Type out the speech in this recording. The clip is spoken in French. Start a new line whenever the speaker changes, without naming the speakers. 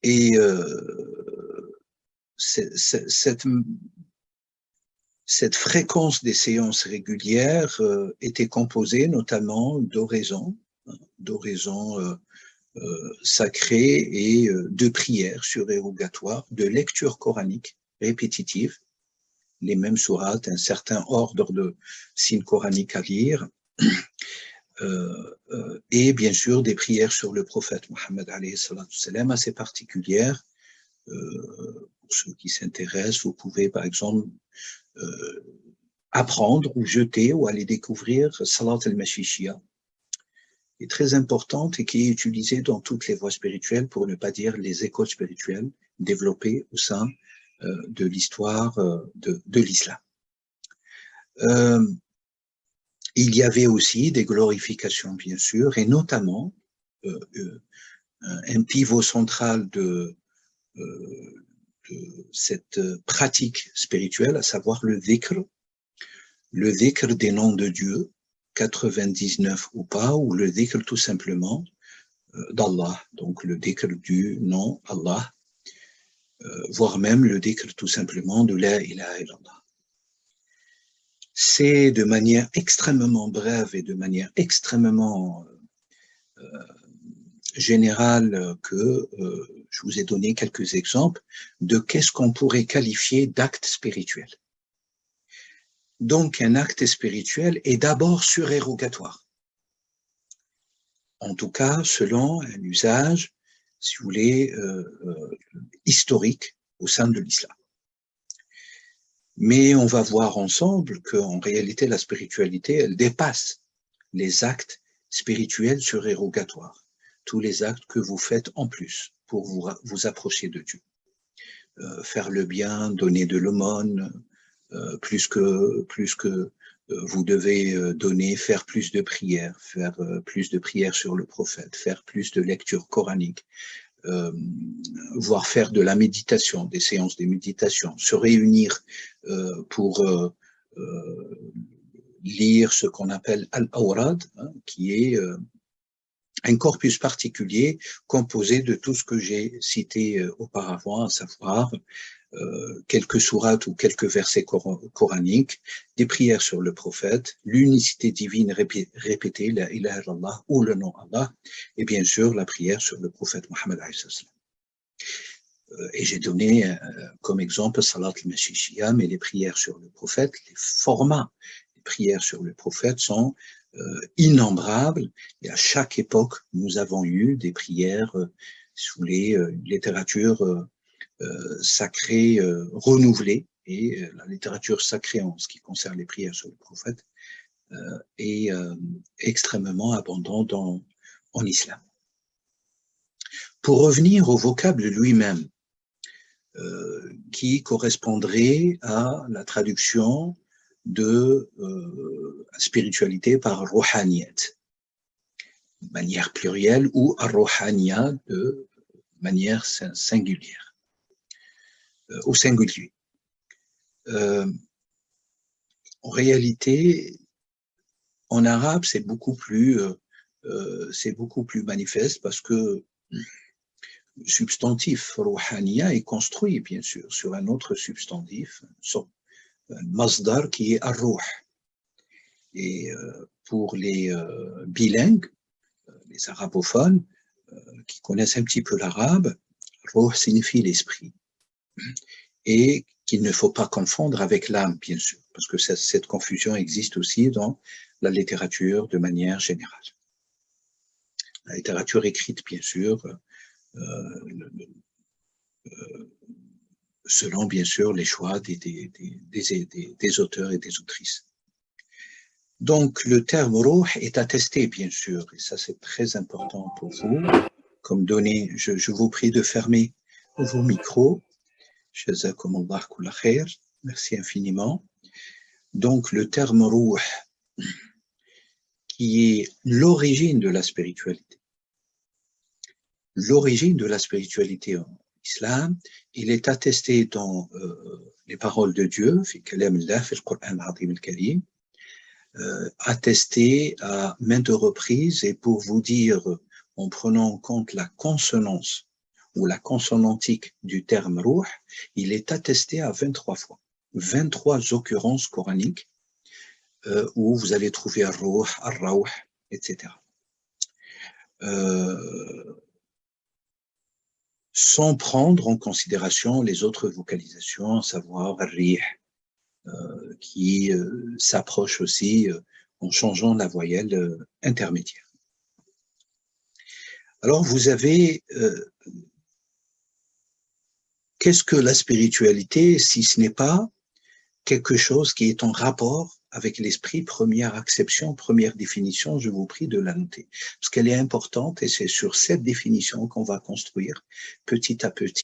Et cette fréquence des séances régulières était composée notamment d'oraisons sacrées et de prières surérogatoires, de lectures coraniques répétitives, les mêmes sourates, un certain ordre de signes coraniques à lire, et bien sûr des prières sur le prophète Mohammed alayhi salatu salam assez particulières. Pour ceux qui s'intéressent, vous pouvez par exemple apprendre ou jeter ou aller découvrir Salat al-Mashishia, qui est très importante et qui est utilisée dans toutes les voies spirituelles, pour ne pas dire les écoles spirituelles développées au sein de l'histoire de l'islam. Il y avait aussi des glorifications, bien sûr, et notamment un pivot central de cette pratique spirituelle, à savoir le dhikr des noms de Dieu, 99 ou pas, ou le dhikr tout simplement d'Allah, donc le dhikr du nom Allah, voire même le dhikr tout simplement de la ilaha illallah. C'est de manière extrêmement brève et de manière extrêmement générale que je vous ai donné quelques exemples de qu'est-ce qu'on pourrait qualifier d'acte spirituel. Donc, un acte spirituel est d'abord surérogatoire. En tout cas, selon un usage, si vous voulez, historique au sein de l'islam. Mais on va voir ensemble qu'en réalité, la spiritualité, elle dépasse les actes spirituels surérogatoires, tous les actes que vous faites en plus pour vous approcher de Dieu. Faire le bien, donner de l'aumône, plus que vous devez donner, faire plus de prières, faire plus de prières sur le prophète, faire plus de lectures coraniques, voire faire de la méditation, des séances de méditation, se réunir pour lire ce qu'on appelle al-awrad, hein, qui est un corpus particulier composé de tout ce que j'ai cité auparavant, à savoir quelques sourates ou quelques versets coraniques, des prières sur le prophète, l'unicité divine répétée, la ilaha illallah ou le nom Allah, et bien sûr la prière sur le prophète Mohammed alayhi salam. Et j'ai donné comme exemple Salat al-Mashishia, mais les prières sur le prophète, les formats des prières sur le prophète sont innombrables, et à chaque époque nous avons eu des prières sous les littératures sacrée renouvelée, et la littérature sacrée en ce qui concerne les prières sur le prophète est extrêmement abondante en islam. Pour revenir au vocable lui-même, qui correspondrait à la traduction de spiritualité par ruhaniyat, de manière plurielle, ou ar-ruhaniya de manière singulière, au singulier. En réalité, en arabe, c'est beaucoup plus manifeste, parce que le substantif ruhaniya est construit, bien sûr, sur un autre substantif, un masdar qui est ar-ruh. Et pour les bilingues, les arabophones, qui connaissent un petit peu l'arabe, ruh signifie l'esprit. Et qu'il ne faut pas confondre avec l'âme, bien sûr, parce que cette confusion existe aussi dans la littérature de manière générale. La littérature écrite, bien sûr, selon, bien sûr, les choix des auteurs et des autrices. Donc, le terme ruh est attesté, bien sûr, et ça c'est très important pour vous. Comme donné, je vous prie de fermer vos micros. Jazakumullah kulla khair. Merci infiniment. Donc, le terme ruh, qui est l'origine de la spiritualité. L'origine de la spiritualité en islam, il est attesté dans les paroles de Dieu, fi kalam Allah, fi al-Qur'an al-Azim al-Karim, attesté à maintes reprises, et pour vous dire, en prenant en compte la consonance ou la consonantique du terme ruh, il est attesté à 23 fois. 23 occurrences coraniques où vous allez trouver ar-ruh, ar-rawh, etc. Sans prendre en considération les autres vocalisations, à savoir rih, qui s'approche aussi en changeant la voyelle intermédiaire. Alors vous avez, qu'est-ce que la spiritualité si ce n'est pas quelque chose qui est en rapport avec l'esprit, première acception, première définition, je vous prie de la noter, parce qu'elle est importante et c'est sur cette définition qu'on va construire petit à petit